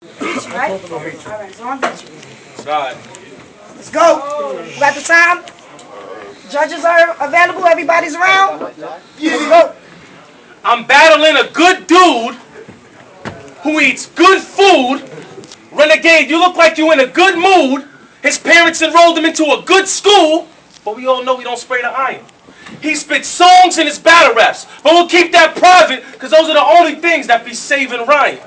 Beach, right? Alright, so on beach. Right. Let's go. We got the time. Judges are available. Everybody's around. Let's go. I'm battling a good dude who eats good food. Renegade, you look like you in a good mood. His parents enrolled him into a good school, but we all know he don't spray the iron. He spits songs in his battle raps, but we'll keep that private because those are the only things that be saving Ryan.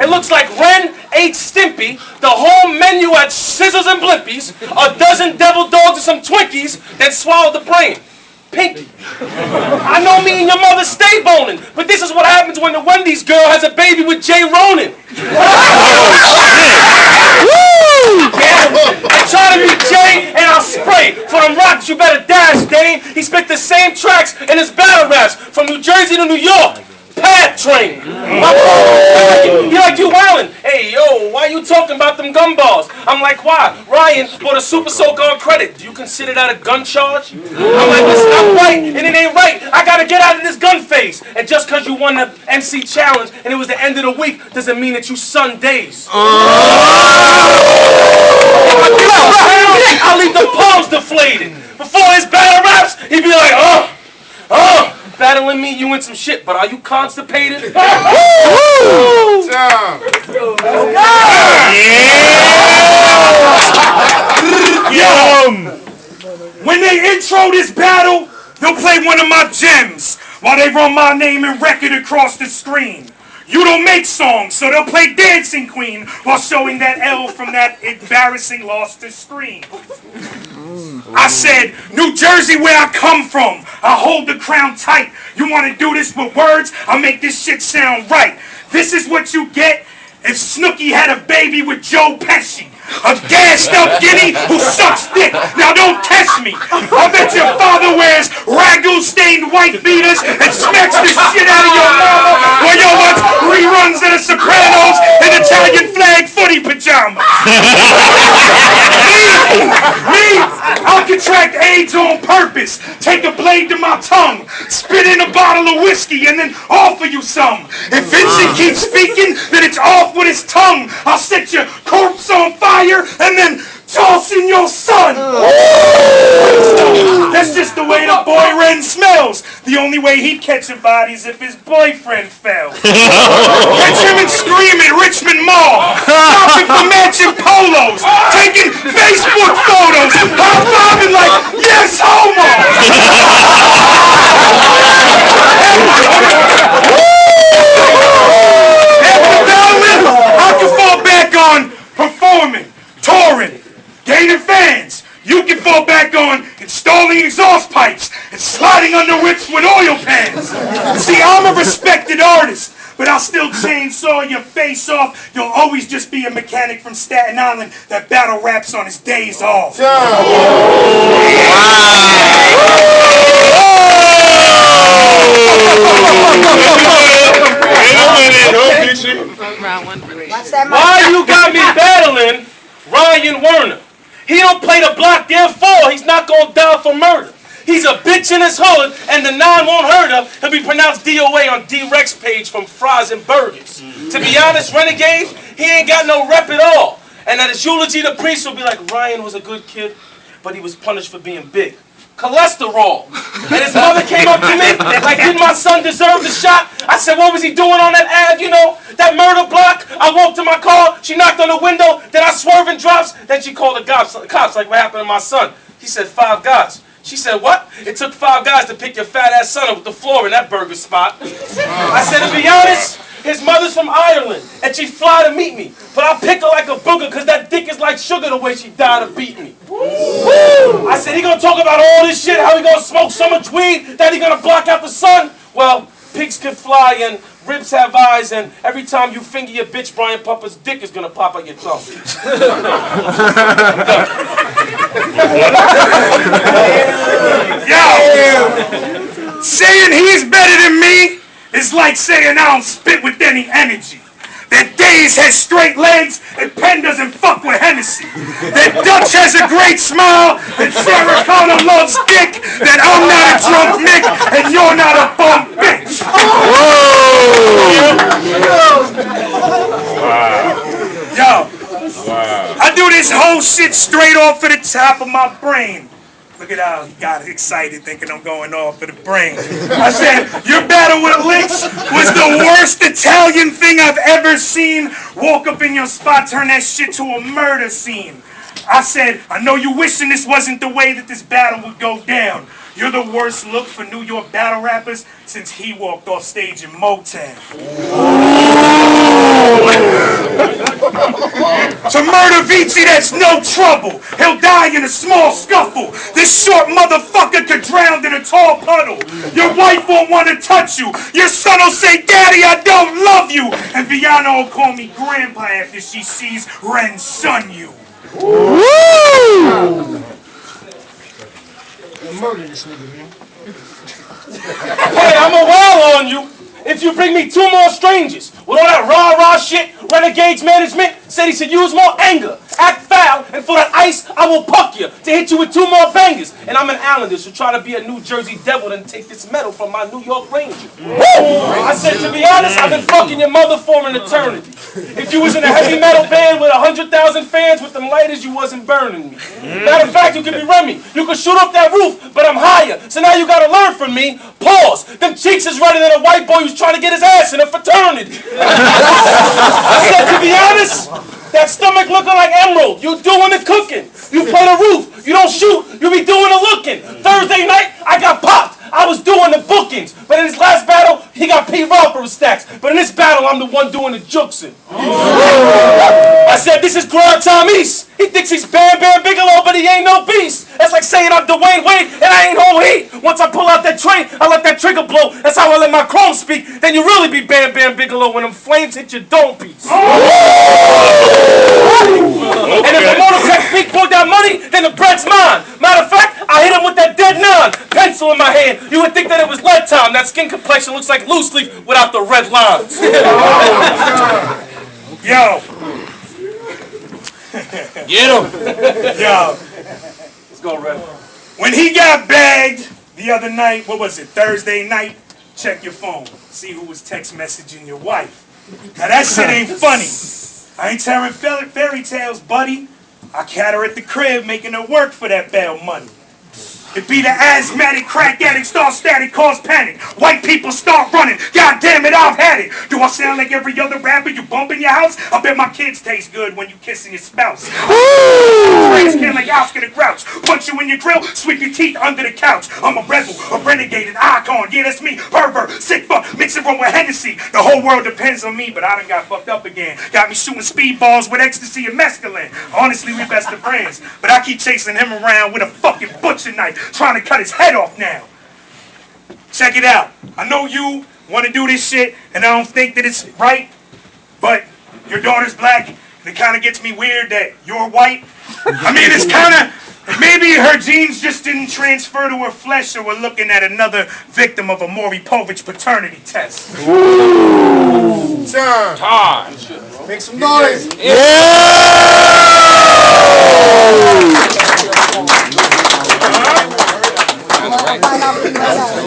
It looks like Ren ate Stimpy, the whole menu had scissors and blimpies, a dozen devil dogs and some Twinkies, then swallowed the brain. Pinky. I know me and your mother stay boning, but this is what happens when the Wendy's girl has a baby with Jay Ronan. I try to be Jay and I'll spray. For them rocks, you better dash, Dane. He spit the same tracks in his battle raps from New Jersey to New York. Pad train. You like you wildin'. Hey, yo, why you talking about them gumballs? I'm like, why? Ryan bought a Super Soaker on credit. Do you consider that a gun charge? I'm like, listen, I'm white and it ain't right. I gotta get out of this gun phase. And just cause you won the MC challenge and it was the end of the week doesn't mean that you Sundays. I'll leave the palms deflated. Before his battle raps, he'd be like, battling me, you in some shit, but are you constipated? When they intro this battle, they'll play one of my gems while they run my name and record across the screen. You don't make songs, so they'll play Dancing Queen while showing that L from that embarrassing loss to Scream. I said, New Jersey where I come from, I hold the crown tight. You want to do this with words? I'll make this shit sound right. This is what you get if Snooki had a baby with Joe Pesci. A gassed up guinea who sucks dick. Now don't test me. I bet your father wears ragu stained white beaters and smacks the shit out of your mama while you watch reruns of The Sopranos in Italian flag footy pajamas. Me, I'll contract AIDS on purpose. Take a blade to my tongue, spit in a bottle of whiskey, and then offer you some. If Vincent keeps speaking, then it's off with his tongue. I'll set your corpse on fire and then toss in your son. That's just the way the boy Ren smells. The only way he'd catch a body is if his boyfriend fell. Catch him and scream at Richmond Mall, shopping for matching polos, taking Facebook photos, high-fiving like, yes, homo. I can fall back on performing, touring, gaining fans. You can fall back on installing exhaust pipes and sliding under whips with oil pans. See, I'm a respected artist, but I'll still chainsaw your face off. You'll always just be a mechanic from Staten Island that battle raps on his days off. Why you got me battling Ryan Werner? He don't play the block, therefore he's not gonna die for murder. He's a bitch in his hood, and the 9 won't hurt him. He'll be pronounced DOA on D-Rex page from Fries and Burgers. To be honest, Renegade, he ain't got no rep at all. And at his eulogy, the priest will be like, Ryan was a good kid, but he was punished for being big. Cholesterol. And his mother came up to me, like, did my son deserve the shot? I said, what was he doing on that ad, you know, that murder block? I walked to my car, she knocked on the window, then I swerve and drops, then she called the cops, like, what happened to my son? He said, 5 guys. She said, what? It took 5 guys to pick your fat ass son up with the floor in that burger spot. I said, to be honest, his mother's from Ireland, and she'd fly to meet me. But I pick her like a booger, because that dick is like sugar the way she died to beat me. I said, he gonna talk about all this shit, how he gonna smoke so much weed that he gonna block out the sun? Well, pigs can fly, and ribs have eyes, and every time you finger your bitch, Brian Pupper's dick is gonna pop out your tongue. Yo, saying he's better than me is like saying I don't spit with any energy. That Days has straight legs and Penn doesn't fuck with Hennessy. That Dutch has a great smile and Sarah Connor loves dick. That I'm not a drunk Nick and you're not a bum bitch. Whoa! Wow. Yo, I do this whole shit straight off of the top of my brain. Look at how he got excited thinking I'm going off of the brain. I said, your battle with Lynch was the worst Italian thing I've ever seen. Walk up in your spot, turn that shit to a murder scene. I said, I know you wishing this wasn't the way that this battle would go down. You're the worst look for New York battle rappers since he walked off stage in Motown. To murder Vici, that's no trouble. He'll die in a small scuffle. This short motherfucker could drown in a tall puddle. Your wife won't want to touch you. Your son will say, Daddy, I don't love you. And Viana will call me Grandpa after she sees Ren's son you. Woo! Murder this nigga, man. Hey, I'm a well on you. If you bring me 2 more strangers with all that rah-rah shit, Renegades management said he should use more anger, act foul, and for that ice, I will puck you to hit you with 2 more bangers. And I'm an Islander, so try to be a New Jersey devil and take this medal from my New York Ranger. I said, to be honest, I've been fucking your mother for an eternity. If you was in a heavy metal band with 100,000 fans with them lighters, you wasn't burning me. Matter of fact, you could be Remy. You could shoot up that roof, but I'm higher. So now you gotta learn from me. Pause. Them cheeks is redder than a white boy who's trying to get his ass in a fraternity. I said, to be honest, that stomach looking like emerald. You doing the cooking. You play the roof. You don't shoot. You be doing the looking. Thursday night, I got popped. I was doing the bookings. But in his last battle, he got P. Rob for his stacks. But in this battle, I'm the one doing the juxing. I said, this is Grand Tom East. He thinks he's Bam Bam Bigelow, but he ain't no beast. That's like saying I'm Dwayne Wade and I ain't whole heat. Once I pull out that tray, I let that trigger blow. That's how I let my chrome speak. Then you really be Bam Bam Bigelow when them flames hit your dome piece. And if the motorcraft speak pulled that money, then the bread's mine. Matter of fact, I hit him with that dead 9, pencil in my hand. You would think that it was lead time. That skin complexion looks like loose leaf without the red lines. Yo. Get him. Yo. Let's go, Red. When he got bagged the other night, what was it, Thursday night? Check your phone. See who was text messaging your wife. Now that shit ain't funny. I ain't telling fairy tales, buddy. I cat her at the crib making her work for that bail money. It be the asthmatic, crack addict, start static, cause panic. White people start running. God damn it, I've had it. Do I sound like every other rapper you bump in your house? I bet my kids taste good when you kissing your spouse. Skin like Oscar the Grouch. Punch you in your grill, sweep your teeth under the couch. I'm a rebel, a renegade, an icon. Yeah, that's me. Pervert, sick fuck, mix it wrong with Hennessy. The whole world depends on me, but I done got fucked up again. Got me shooting speedballs with ecstasy and mescaline. Honestly, we best of friends, but I keep chasing him around with a fucking butcher knife, trying to cut his head off now. Check it out. I know you want to do this shit, and I don't think that it's right, but your daughter's black, and it kind of gets me weird that you're white. I mean, it's kind of, maybe her genes just didn't transfer to her flesh, or we're looking at another victim of a Maury Povich paternity test. Time. Make some noise. Find out.